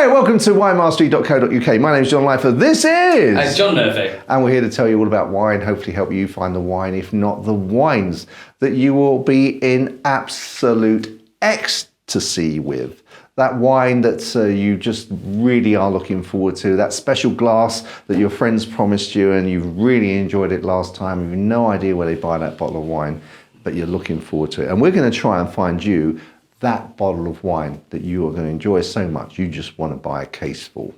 Hi, welcome to winemastery.co.uk. My name is John Lyford. This is John Murphy. And we're here to tell you all about wine, hopefully help you find the wine, if not the wines, that you will be in absolute ecstasy with. That wine that you just really are looking forward to, that special glass that your friends promised you and you really enjoyed it last time. You've no idea where they buy that bottle of wine, but you're looking forward to it. And we're going to try and find you that bottle of wine that you are going to enjoy so much you just want to buy a case full.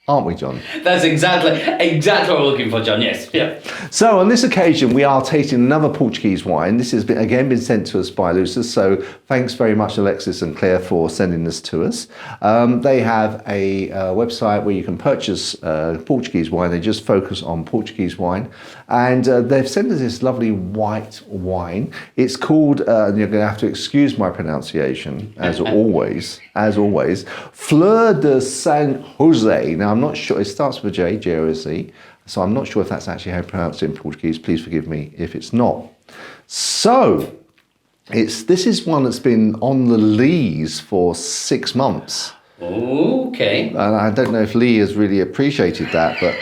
Aren't we, John? That's exactly what we're looking for, John. Yes. Yeah. So on this occasion, we are tasting another Portuguese wine. This has been sent to us by Lusus. So thanks very much, Alexis and Claire, for sending this to us. They have a website where you can purchase Portuguese wine. They just focus on Portuguese wine. And they've sent us this lovely white wine. It's called, and you're going to have to excuse my pronunciation, as always, Flor de San Jose. Now, I'm not sure, it starts with a J, J-O-S-E, so I'm not sure if that's actually how you pronounce it in Portuguese. Please forgive me if it's not. So, this is one that's been on the lees for 6 months. Okay. And I don't know if Lee has really appreciated that, but...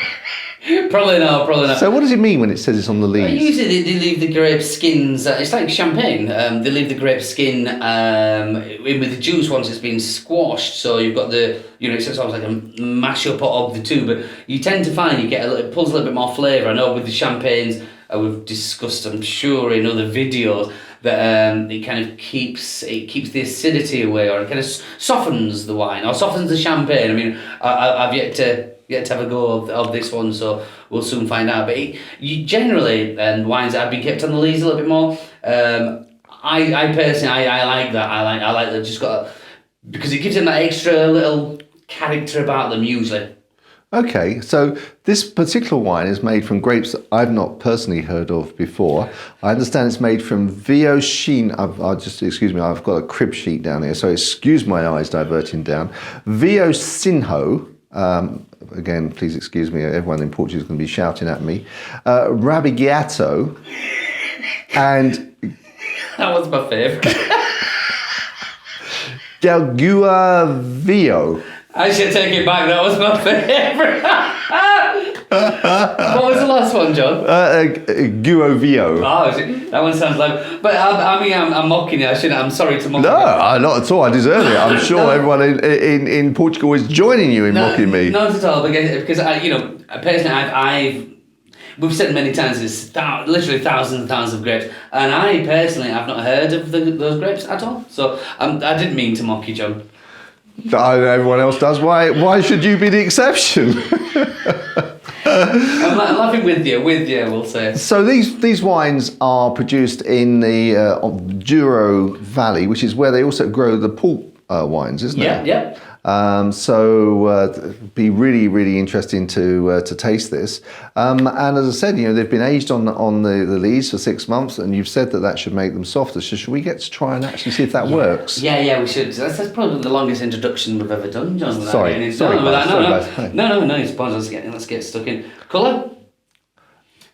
Probably not. So what does it mean when it says it's on the lees? Usually they leave the grape skins, it's like champagne, they leave the grape skin in with the juice once it's been squashed, so you've got the, it's sort of like a mash up of the two, but you tend to find it pulls a little bit more flavour. I know with the champagnes, we've discussed, I'm sure, in other videos, that it kind of keeps the acidity away, or it kind of softens the wine, or softens the champagne. I mean, I've yet to have a go of this one, so we'll soon find out. But you generally, wines that have been kept on the lees a little bit more. I personally, I like that. I like that. Just got because it gives them that extra little character about them usually. Okay, so this particular wine is made from grapes that I've not personally heard of before. I understand it's made from Viocino. I've got a crib sheet down here, so excuse my eyes diverting down. Viocino. Again, please excuse me, everyone in Portugal is going to be shouting at me. Rabigato and... That was my favourite. Gouveio. I should take it back, that was my favourite. What was the last one, John? Gouveio. Oh, that one sounds like... But I'm mocking you, I'm sorry to mock you. No, not at all, I deserve it. I'm sure everyone in Portugal is joining you in mocking me. Not at all, because personally, we've said many times, there's literally thousands and thousands of grapes, and I personally have not heard of those grapes at all. So I didn't mean to mock you, John. Everyone else does. Why should you be the exception? I'm laughing with you, we'll say. So these wines are produced in the Douro Valley, which is where they also grow the port wines, isn't it? Yeah. It'd be really, really interesting to taste this. And as I said, they've been aged on the lees for 6 months, and you've said that should make them softer. So should we get to try and actually see if that works? Yeah, we should. That's probably the longest introduction we've ever done, John. Sorry, it's fine. Let's get stuck in. Colour?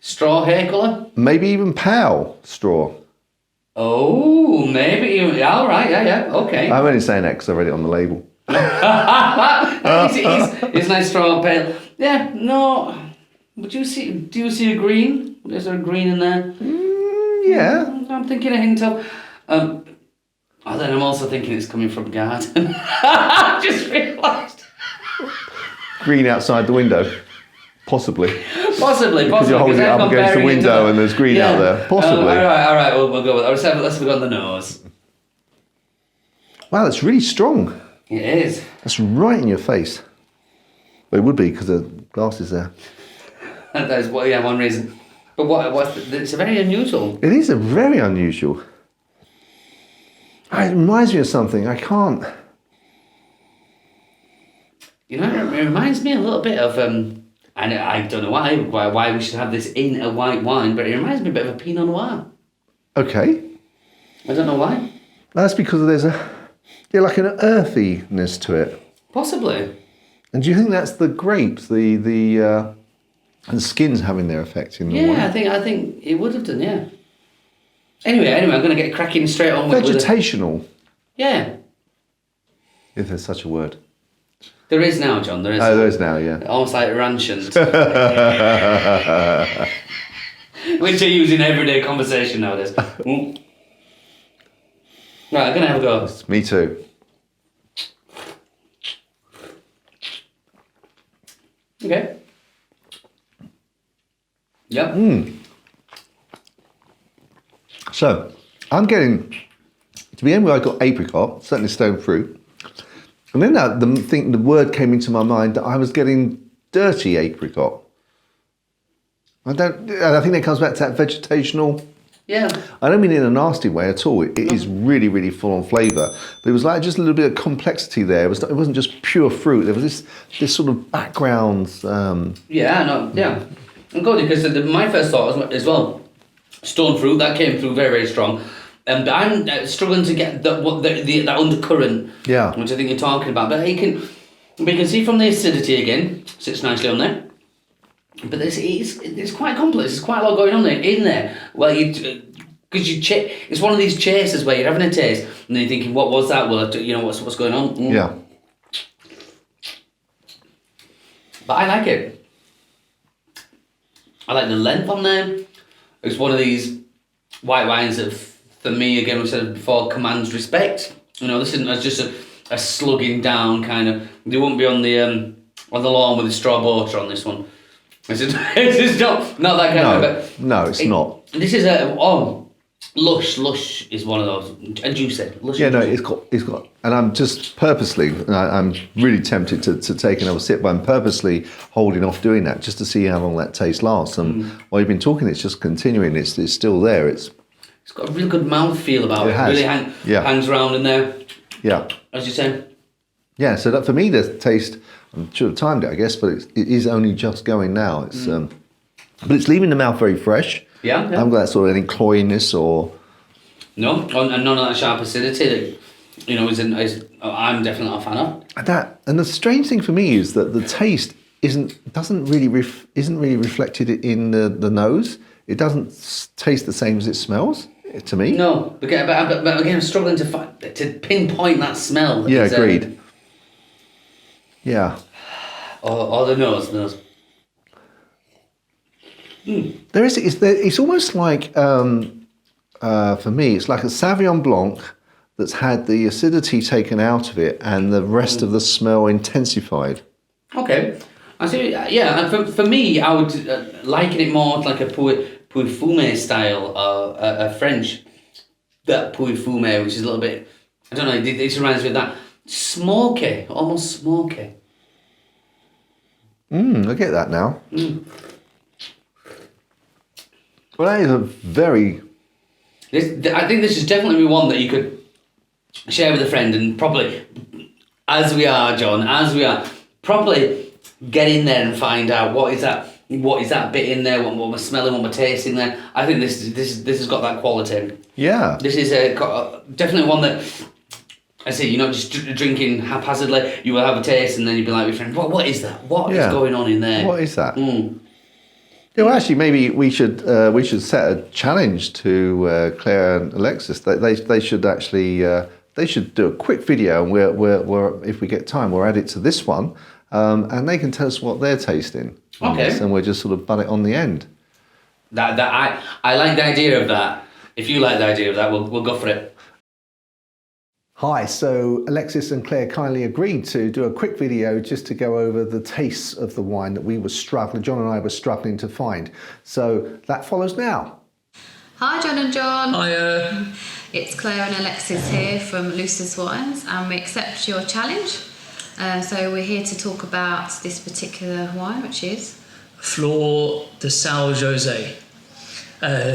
Straw hair colour? Maybe even pale straw. Oh, maybe. All right, yeah, okay. I'm only saying that because I read it on the label. It's nice straw pale. Yeah, no. But do you see a green? Is there a green in there? Yeah. I'm thinking a hint of. Then I'm also thinking it's coming from garden. I just realised. Green outside the window. Possibly. Because you're holding it up against the window and there's green out there. Possibly. All right. We'll go with that. Let's go on the nose. Wow, that's really strong. It is. That's right in your face. Well, it would be because the glass is there. That is one reason. But it's very unusual. It is very unusual. It reminds me of something. I can't. It reminds me a little bit of and I don't know why we should have this in a white wine, but it reminds me a bit of a Pinot Noir. Okay. I don't know why. That's because there's like an earthiness to it. Possibly. And do you think that's the grapes, the skins having their effect in the wine? Yeah, I think it would have done. Yeah. Anyway, I'm going to get cracking straight on with vegetational. Yeah. If there's such a word. There is now, John. There is. Oh, there is now, yeah. Almost like rancient. Which are used in everyday conversation nowadays. Mm. Right, I'm going to have a go. Me too. Okay. Yep. So, I'm getting, to begin with, I got apricot, certainly stone fruit. And then the word came into my mind that I was getting dirty apricot. I think that comes back to that vegetational. Yeah. I don't mean it in a nasty way at all. It is really, really full on flavour. But it was like just a little bit of complexity there. It wasn't just pure fruit. There was this sort of background. Yeah. I'm good because my first thought as well, stone fruit, that came through very, very strong. But I'm struggling to get that undercurrent, which I think you're talking about. But we can see from the acidity again, sits nicely on there. But it's quite complex. There's quite a lot going on in there. Well, it's one of these chases where you're having a taste and then you're thinking, what was that? Well, what's going on? Mm. Yeah. But I like it. I like the length on there. It's one of these white wines that, for me, again, we said before, commands respect. This isn't just a slugging down kind of. They won't be on the lawn with a straw boater on this one. It's not that kind of. No, it's not. This is lush. Lush is one of those, and juicy. Lush. Yeah, no, it's got, and I'm just purposely, I'm really tempted to take another sip, but I'm purposely holding off doing that just to see how long that taste lasts. And while you've been talking, it's just continuing. It's still there. It's got a really good mouthfeel about it. Really hangs around in there. Yeah. As you say. Yeah, so that for me, the taste, I should have timed it, I guess, but it is only just going now. It's but it's leaving the mouth very fresh. Yeah. I haven't got that sort of any cloyiness or. No, and none of that sharp acidity that I'm definitely not a fan of. And the strange thing for me is that the taste isn't really reflected in the nose. It doesn't taste the same as it smells to me. No, but again, I'm struggling to pinpoint that smell. Yeah, agreed. Yeah. Or the nose. There is. It's almost like for me, it's like a Sauvignon Blanc that's had the acidity taken out of it and the rest of the smell intensified. Okay, I see. Yeah, and for me, I would liken it more like a Pouilly-Fumé style, a French, that Pouilly-Fumé, which is a little bit, I don't know, it reminds me of that smoky, almost smoky. I get that now. Well, that is a very. I think this is definitely one that you could share with a friend and probably, as we are, John, probably get in there and find out what is that bit in there, what we're smelling, what we're tasting there. I think this has got that quality. Yeah. This is definitely one that, I say, you're not just drinking haphazardly. You will have a taste and then you'll be like with your friend, what is that? What is going on in there? What is that? Yeah, well, actually, maybe we should set a challenge to Claire and Alexis. They should actually they should do a quick video, and we're if we get time, we'll add it to this one, and they can tell us what they're tasting. Okay. And we'll just sort of butt it on the end. I like the idea of that. If you like the idea of that, we'll go for it. Hi, so Alexis and Claire kindly agreed to do a quick video just to go over the tastes of the wine that John and I were struggling to find. So that follows now. Hi John and John. Hi. It's Claire and Alexis here from Lusus Wines, and we accept your challenge. So we're here to talk about this particular wine, which is? Flor de Sal Jose.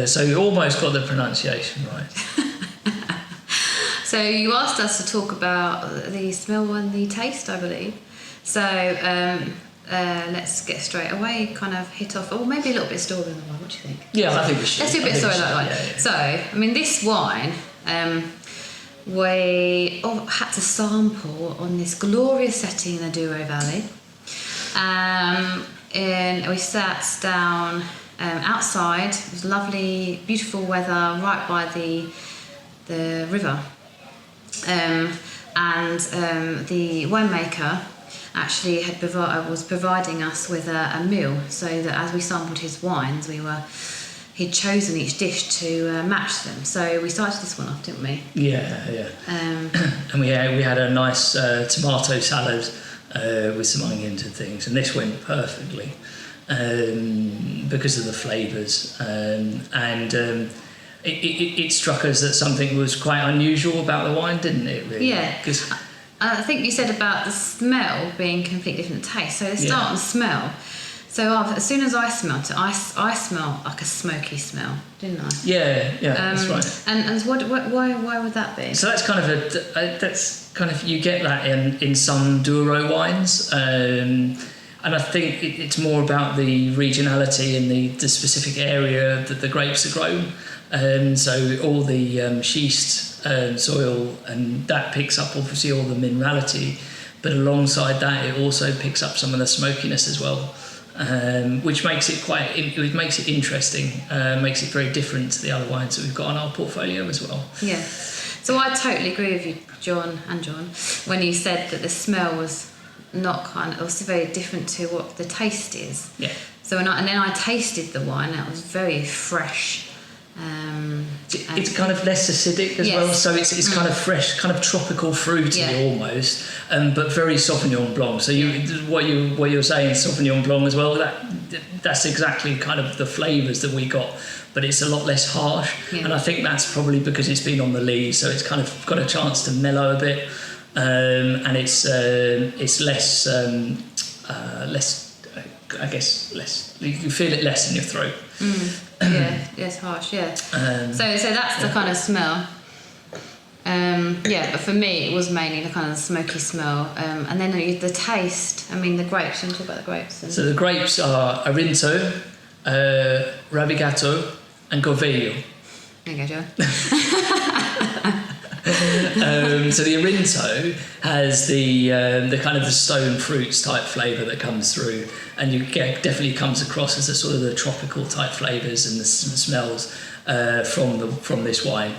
So you almost got the pronunciation right. So you asked us to talk about the smell and the taste, I believe. So let's get straight away, kind of hit off, or maybe a little bit of story on the wine. What do you think? Yeah, I think we should. Let's do a bit of story on that wine. Yeah. So, I mean, this wine, we had to sample on this glorious setting in the Douro Valley. And we sat down outside. It was lovely, beautiful weather, right by the river. and the winemaker actually was providing us with a meal, so that as we sampled his wines, he'd chosen each dish to match them. So we started this one off, didn't we? Yeah. And we had a nice tomato salad with some onions and things, and this went perfectly because of the flavours. It struck us that something was quite unusual about the wine, didn't it? Really? Yeah. I think you said about the smell being completely different taste. So let's start on smell. So as soon as I smelt it, I smelled like a smoky smell, didn't I? Yeah, that's right. And why would that be? So that's kind of you get that in some Douro wines, and I think it's more about the regionality and the specific area that the grapes are grown. So all the schist soil, and that picks up obviously all the minerality, but alongside that it also picks up some of the smokiness as well, which makes it makes it interesting, makes it very different to the other wines that we've got on our portfolio as well. Yeah, so I totally agree with you, John, when you said that the smell was also very different to what the taste is. Yeah. So then I tasted the wine, and it was very fresh. It's kind of less acidic as well, so it's kind of fresh, kind of tropical fruity almost, but very Sauvignon Blanc. So what you're saying, Sauvignon Blanc as well, that's exactly kind of the flavours that we got, but it's a lot less harsh, and I think that's probably because it's been on the lees, so it's kind of got a chance to mellow a bit, and it's less, I guess less. You feel it less in your throat. Yes, harsh. Yeah. So that's the kind of smell. But for me, it was mainly the kind of smoky smell, and then the taste. I mean, the grapes. You want to talk about the grapes? So the grapes are Arinto, Rabigato, and Gouveio. There you go, Joe. So the Arinto has the kind of the stone fruits type flavour that comes through, and definitely comes across as a sort of the tropical type flavours and the smells from this wine.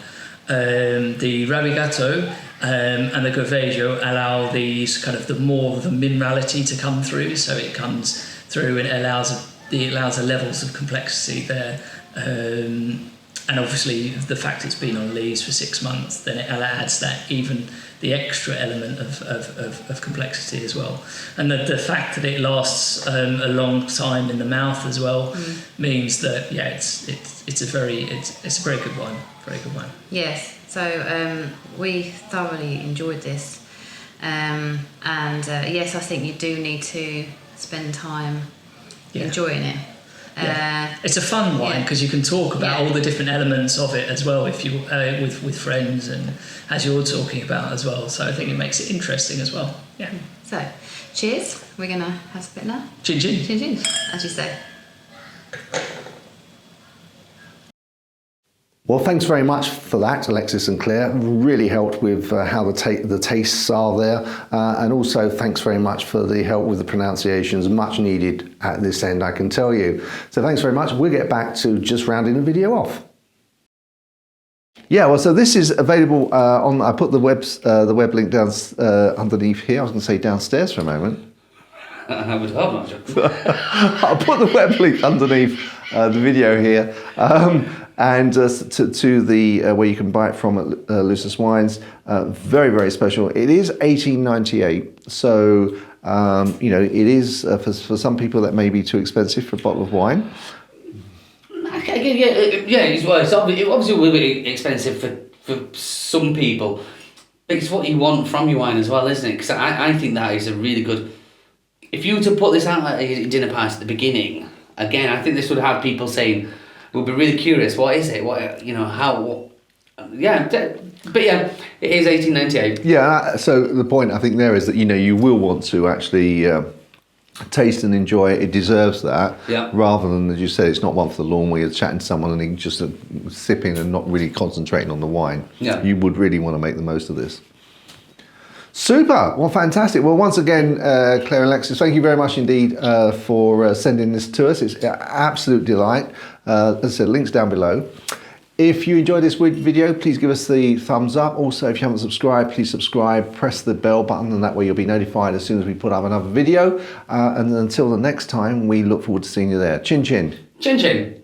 The Rabigato and the Gouveio allow these kind of the minerality to come through, so it comes through and it allows the levels of complexity there. And obviously the fact it's been on lees for 6 months, then it adds that even the extra element of complexity as well. And the fact that it lasts a long time in the mouth as well means that it's a very good wine. Very good wine. Yes. So we thoroughly enjoyed this, and yes, I think you do need to spend time enjoying it. It's a fun wine because you can talk about all the different elements of it as well if you with friends, and as you're talking about as well. So I think it makes it interesting as well. Yeah. So, cheers. We're gonna have a bit now. Chin chin. Chin chin, as you say. Well, thanks very much for that, Alexis and Claire. Really helped with how the tastes are there. And also, thanks very much for the help with the pronunciations. Much needed at this end, I can tell you. So thanks very much. We'll get back to just rounding the video off. Yeah, well, so this is available I put the web link down underneath here. I was going to say downstairs for a moment. I would hope not. I'll put the web link underneath the video here. And to the where you can buy it from at Lusus Wines. Very, very special. It is $18.98, so it is for some people that may be too expensive for a bottle of wine. It's obviously will be expensive for some people, but it's what you want from your wine as well, isn't it? Because I think that is a really good. If you were to put this out at a dinner party at the beginning, again, I think this would have people saying, we'll be really curious, what is it? How? Yeah, but yeah, it is $18.98. Yeah, so the point I think there is that you will want to actually taste and enjoy it. It deserves that, rather than, as you said, it's not one for the lawn where you're chatting to someone and you just sipping and not really concentrating on the wine. Yeah. You would really want to make the most of this. Super. Well, fantastic. Well, once again, Claire and Alexis, thank you very much indeed for sending this to us. It's an absolute delight. As I said, links down below. If you enjoyed this video, please give us the thumbs up. Also, if you haven't subscribed, please subscribe, press the bell button, and that way you'll be notified as soon as we put up another video. And until the next time, we look forward to seeing you there. Chin chin. Chin chin.